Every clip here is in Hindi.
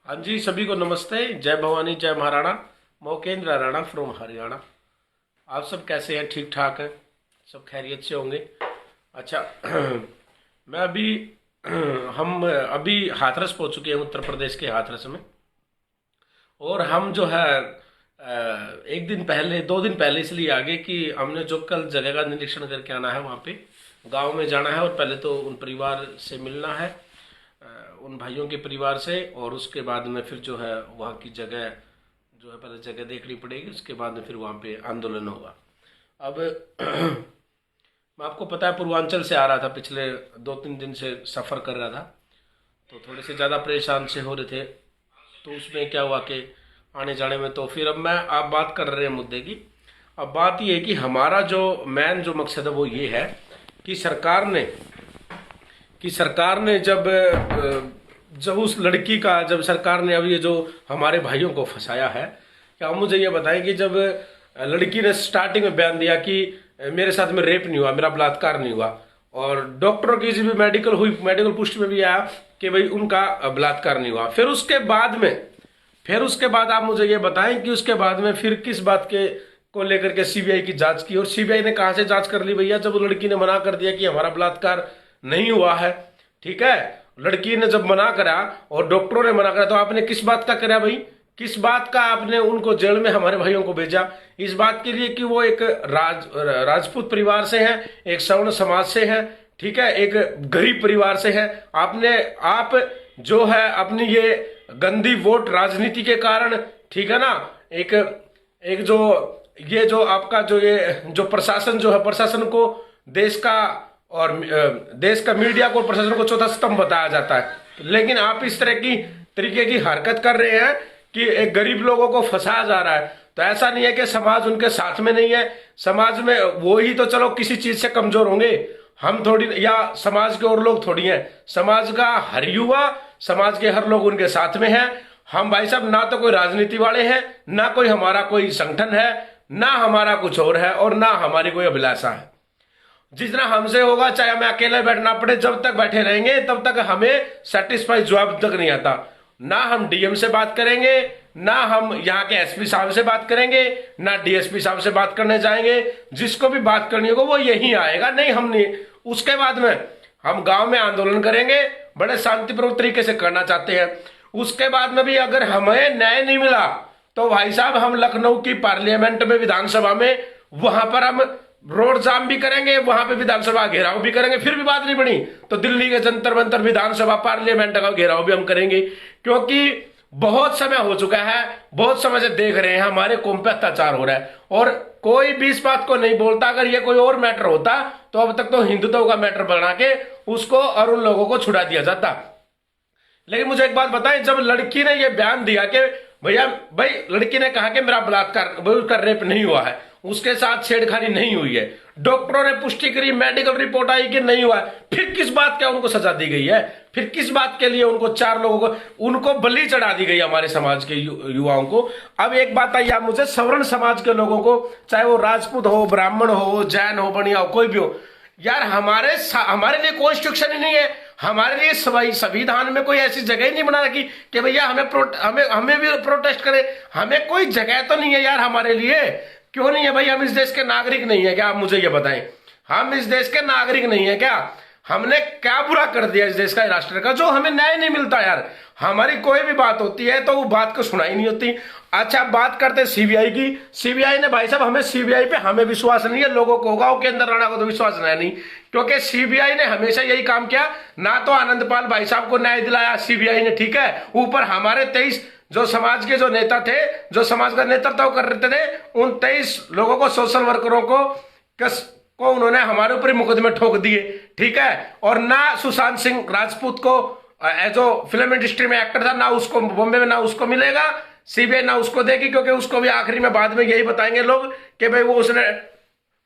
हाँ जी, सभी को नमस्ते। जय भवानी, जय महाराणा। मोकेंद्र राणा फ्रॉम हरियाणा। आप सब कैसे हैं? ठीक ठाक हैं? सब खैरियत से होंगे। अच्छा। मैं अभी हम अभी हाथरस पहुंच चुके हैं, उत्तर प्रदेश के हाथरस में। और हम जो है एक दिन पहले, 2 दिन पहले इसलिए आगे कि हमने जो कल जगह का निरीक्षण करके आना है, वहाँ पे गांव में जाना है और पहले तो उन परिवार से मिलना है, उन भाइयों के परिवार से। और उसके बाद में फिर जो है वहाँ की जगह जो है, पहले जगह देखनी पड़ेगी, उसके बाद में फिर वहाँ पे आंदोलन होगा। अब मैं, आपको पता है, पूर्वांचल से आ रहा था, पिछले 2-3 दिन से सफ़र कर रहा था, तो थोड़े से ज़्यादा परेशान से हो रहे थे। तो उसमें क्या हुआ कि आने जाने में, तो फिर अब मैं, आप बात कर रहे हैं मुद्दे की। अब बात ये है कि हमारा जो मेन जो मकसद है वो ये है कि सरकार ने जब उस लड़की का, जब सरकार ने अब ये जो हमारे भाइयों को फंसाया है, क्या आप मुझे ये बताएं कि जब लड़की ने स्टार्टिंग में बयान दिया कि मेरे साथ में रेप नहीं हुआ, मेरा बलात्कार नहीं हुआ, और डॉक्टरों की भी मेडिकल हुई, मेडिकल पुष्टि में भी आया कि भाई उनका बलात्कार नहीं हुआ। फिर उसके बाद आप मुझे ये बताएं कि उसके बाद में फिर किस बात के को लेकर के सीबीआई की जांच की, और सीबीआई ने कहां से जांच कर ली भैया, जब लड़की ने मना कर दिया कि हमारा बलात्कार नहीं हुआ है। ठीक है, लड़की ने जब मना करा और डॉक्टरों ने मना करा, तो आपने किस बात का करा भाई? किस बात का आपने उनको जेल में, हमारे भाइयों को भेजा? इस बात के लिए कि वो एक राजपूत परिवार से हैं, एक सवर्ण समाज से हैं, ठीक है, एक गरीब परिवार से हैं। आप जो है अपनी ये गंदी वोट राजनीति के कारण, ठीक है ना, एक एक जो ये जो आपका जो ये जो प्रशासन जो है, प्रशासन को देश का और देश का मीडिया को, प्रशासन को चौथा स्तंभ बताया जाता है। लेकिन आप इस तरह की तरीके की हरकत कर रहे हैं कि एक गरीब लोगों को फंसाया जा रहा है। तो ऐसा नहीं है कि समाज उनके साथ में नहीं है, समाज में वो ही तो चलो किसी चीज से कमजोर होंगे, हम थोड़ी, या समाज के और लोग थोड़ी हैं। समाज का हर युवा, समाज के हर लोग उनके साथ में है। हम भाई साहब ना तो कोई राजनीति वाले हैं, ना कोई हमारा कोई संगठन है, ना हमारा कुछ और है, और ना हमारी कोई अभिलाषा है। जितना हमसे होगा, चाहे हमें अकेले बैठना पड़े, जब तक बैठे रहेंगे तब तक हमें सेटिस्फाई जवाब तक नहीं आता। ना हम डीएम से बात करेंगे, ना हम यहाँ के एसपी साहब से बात करेंगे, ना डीएसपी साहब से बात करने जाएंगे। जिसको भी बात करनी होगा वो यहीं आएगा, नहीं हम नहीं। उसके बाद में हम गांव में आंदोलन करेंगे, बड़े शांतिपूर्ण तरीके से करना चाहते हैं। उसके बाद में भी अगर हमें न्याय नहीं मिला, तो भाई साहब हम लखनऊ की पार्लियामेंट में, विधानसभा में, वहां पर हम रोड जाम भी करेंगे, वहां पे विधानसभा घेराव भी करेंगे। फिर भी बात नहीं बनी तो दिल्ली के जंतर मंतर, विधानसभा, पार्लियामेंट का घेराव भी हम करेंगे। क्योंकि बहुत समय हो चुका है, बहुत समय से देख रहे हैं हमारे कौम पे अत्याचार हो रहा है, और कोई भी इस बात को नहीं बोलता। अगर ये कोई और मैटर होता तो अब तक तो हिंदुत्व का मैटर बना के उसको और उन लोगों को छुड़ा दिया जाता। लेकिन मुझे एक बात बताएं, जब लड़की ने यह बयान दिया कि भैया, भाई लड़की ने कहा कि मेरा बलात्कार रेप नहीं हुआ है, उसके साथ छेड़खानी नहीं हुई है, डॉक्टरों ने पुष्टि करी, मेडिकल रिपोर्ट आई कि नहीं हुआ है, फिर किस बात का उनको सजा दी गई है? फिर किस बात के लिए उनको, 4 लोगों को उनको बलि चढ़ा दी गई हमारे समाज के युवाओं को? अब एक बात आई, आप मुझे सवर्ण समाज के लोगों को, चाहे वो राजपूत हो, ब्राह्मण हो, जैन हो, बनिया हो, कोई भी हो, यार हमारे लिए कॉन्स्टिट्यूशन ही नहीं है, हमारे लिए संविधान में कोई ऐसी जगह ही नहीं बना रखी कि भैया हमें भी प्रोटेस्ट करें। हमें कोई जगह तो नहीं है यार हमारे लिए। क्यों नहीं है भाई? हम इस देश के नागरिक नहीं है क्या? आप मुझे ये बताएं, हम इस देश के नागरिक नहीं है क्या? हमने क्या बुरा कर दिया इस देश का, राष्ट्र का, जो हमें न्याय नहीं मिलता यार? हमारी कोई भी बात होती है तो वो बात को सुनाई नहीं होती। अच्छा, बात करते हैं सीबीआई की। सीबीआई ने, भाई साहब, हमें सीबीआई पे हमें विश्वास नहीं है, लोगों को होगा, के अंदर राणा को तो विश्वास नहीं, क्योंकि सीबीआई ने हमेशा यही काम किया। ना तो आनंदपाल भाई साहब को न्याय दिलाया सीबीआई ने, ठीक है, ऊपर हमारे 23 जो समाज के जो नेता थे, जो समाज का नेतृत्व कर रहे थे, उन 23 लोगों को, सोशल वर्करों को उन्होंने हमारे ऊपर मुकदमे ठोक दिए, ठीक है। और ना सुशांत सिंह राजपूत को, जो फिल्म इंडस्ट्री में एक्टर था, ना उसको बॉम्बे में, ना उसको मिलेगा, सीबीआई ना उसको देगी, क्योंकि उसको भी आखिरी में बाद में यही बताएंगे लोग कि भाई वो उसने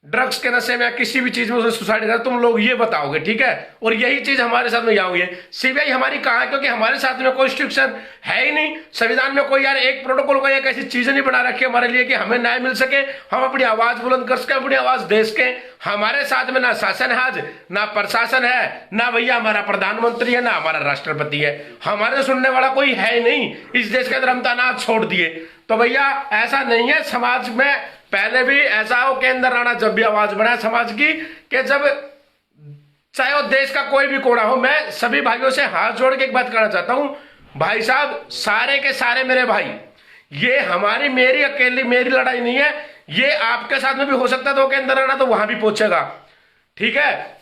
ड्रग्स के नशे में या किसी भी चीज में उसने सुसाइड करा, तुम लोग ये बताओगे, ठीक है। और यही चीज हमारे साथ में यहाँ हुई है। सीबीआई हमारी कहाँ है, क्योंकि हमारे साथ में कॉन्स्टिट्यूशन है ही नहीं, संविधान में कोई यार एक प्रोटोकॉल का एक ऐसी चीज नहीं बना रखी हमारे लिए कि हमें न्याय मिल सके, हम अपनी आवाज बुलंद कर सके, अपनी आवाज दे सके। हमारे साथ में ना शासन है आज, ना प्रशासन है, ना भैया हमारा प्रधानमंत्री है, ना हमारा राष्ट्रपति है। हमारे सुनने वाला कोई है नहीं। इस देश के अंदर हम तैनात छोड़ दिए। तो भैया ऐसा नहीं है, समाज में पहले भी ऐसा हो के अंदर राणा जब भी आवाज बढ़ाए समाज की, कि जब चाहे वो देश का कोई भी कोना हो, मैं सभी भाइयों से हाथ जोड़ के एक बात कहना चाहता हूं, भाई साहब सारे के सारे मेरे भाई, ये हमारी मेरी अकेली मेरी लड़ाई नहीं है, ये आपके साथ में भी हो सकता है। तो के अंदर रहना तो वहां भी पहुंचेगा, ठीक है।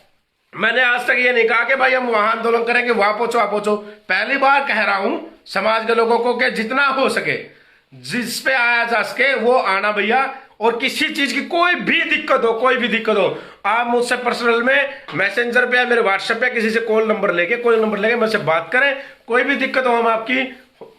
मैंने आज तक ये नहीं कहा कि भाई हम वहां आंदोलन करेंगे, वहां पहुंचो वहां पहुंचो। पहली बार कह रहा हूं समाज के लोगों को कि जितना हो सके, जिस पे आया जा सके वो आना भैया। और किसी चीज की कोई भी दिक्कत हो, कोई भी दिक्कत हो, आप मुझसे पर्सनल में मैसेंजर पे या मेरे व्हाट्सएप पे किसी से कॉल नंबर लेके मुझसे बात करें। कोई भी दिक्कत हो,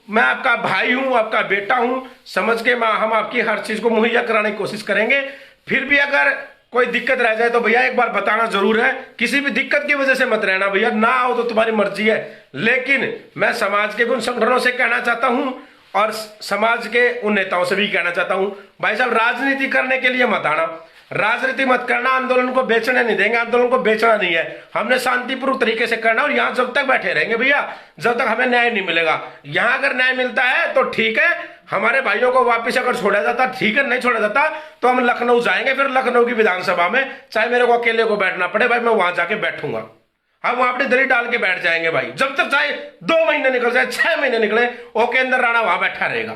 मैं आपका भाई हूं, आपका बेटा हूं, समझ के हम आपकी हर चीज को मुहैया कराने की कोशिश करेंगे। फिर भी अगर कोई दिक्कत रह जाए तो भैया एक बार बताना जरूर है। किसी भी दिक्कत की वजह से मत रहना भैया, ना आओ तो तुम्हारी मर्जी है। लेकिन मैं समाज के उन संगठनों से कहना चाहता हूं और समाज के उन नेताओं से भी कहना चाहता हूं, भाई साहब राजनीति करने के लिए मत आना, राजनीति मत करना। आंदोलन को बेचने नहीं देंगे, आंदोलन को बेचना नहीं है, हमने शांतिपूर्ण तरीके से करना। और यहां जब तक बैठे रहेंगे भैया, जब तक हमें न्याय नहीं मिलेगा। यहां अगर न्याय मिलता है तो ठीक है, हमारे भाइयों को वापस अगर छोड़ा जाता ठीक है, नहीं छोड़ा जाता तो हम लखनऊ जाएंगे। फिर लखनऊ की विधानसभा में चाहे मेरे को अकेले को बैठना पड़े भाई, मैं वहां जाके बैठूंगा। हम वहां अपनी दरी डाल के बैठ जाएंगे भाई, जब तक चाहे 2 महीने निकल जाए, 6 महीने निकले, ओके अंदर राणा वहां बैठा रहेगा,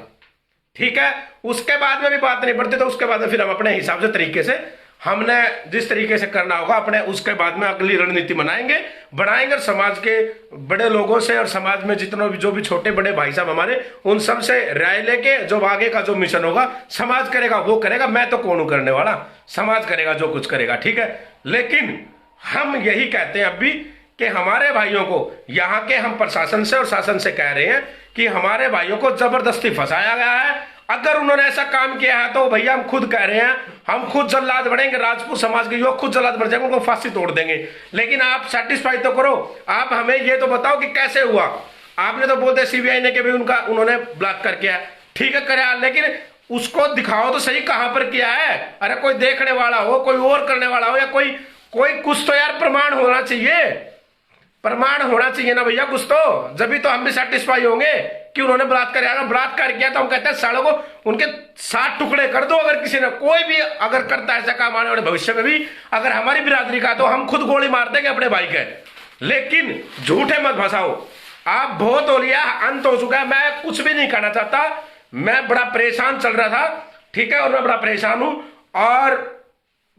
ठीक है। उसके बाद में भी बात नहीं पड़ती तो उसके बाद में फिर हम अपने हिसाब से तरीके से, हमने जिस तरीके से करना होगा अपने, उसके बाद में अगली रणनीति बनाएंगे और समाज के बड़े लोगों से और समाज में जितने भी जो भी छोटे बड़े भाई साहब हमारे, उन सब से राय लेके जो आगे का जो मिशन होगा समाज करेगा वो करेगा। मैं तो कौन हूं करने वाला, समाज करेगा जो कुछ करेगा, ठीक है। लेकिन हम यही कहते हैं अब भी कि हमारे भाइयों को, यहाँ के हम प्रशासन से और शासन से कह रहे हैं कि हमारे भाइयों को जबरदस्ती फंसाया गया है। अगर उन्होंने ऐसा काम किया है तो भैया हम खुद कह रहे हैं, हम खुद जल्लाद बढ़ेंगे, राजपूत समाज के युवक खुद जल्लाद बढ़ जाएंगे, उनको फांसी तोड़ देंगे। लेकिन आप सेटिस्फाई तो करो, आप हमें ये तो बताओ कि कैसे हुआ। आपने तो बोलते सीबीआई ने कि भाई उन्होंने बलात्कार किया, ठीक है कराया, लेकिन उसको दिखाओ तो सही कहां पर किया है। अरे कोई देखने वाला हो, कोई और करने वाला हो, या कोई कुछ तो यार प्रमाण होना चाहिए, प्रमाण होना चाहिए ना भैया कुछ तो, जब भी तो हम भी सेटिस्फाई होंगे कि उन्होंने बलात्कार किया। तो हम कहते हैं सालों को उनके 7 टुकड़े कर दो। अगर किसी ने कोई भी अगर करता है ऐसा काम आने वाले भविष्य में भी अगर हमारी बिरादरी का, तो हम खुद गोली मार देंगे अपने भाई के। लेकिन झूठे मत फंसाओ, आप बहुत हो लिया, अंत हो चुका है। मैं कुछ भी नहीं कहना चाहता, मैं बड़ा परेशान चल रहा था, ठीक है, और मैं बड़ा परेशान हूं। और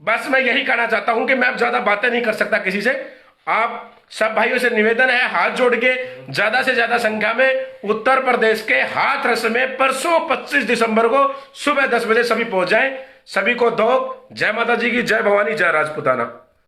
बस मैं यही कहना चाहता हूं कि मैं ज्यादा बातें नहीं कर सकता किसी से। आप सब भाइयों से निवेदन है, हाथ जोड़ के ज्यादा से ज्यादा संख्या में उत्तर प्रदेश के हाथरस में परसों 25 दिसंबर को सुबह 10 बजे सभी पहुंच जाएं। सभी को दो जय माता जी की, जय भवानी, जय राजपुताना।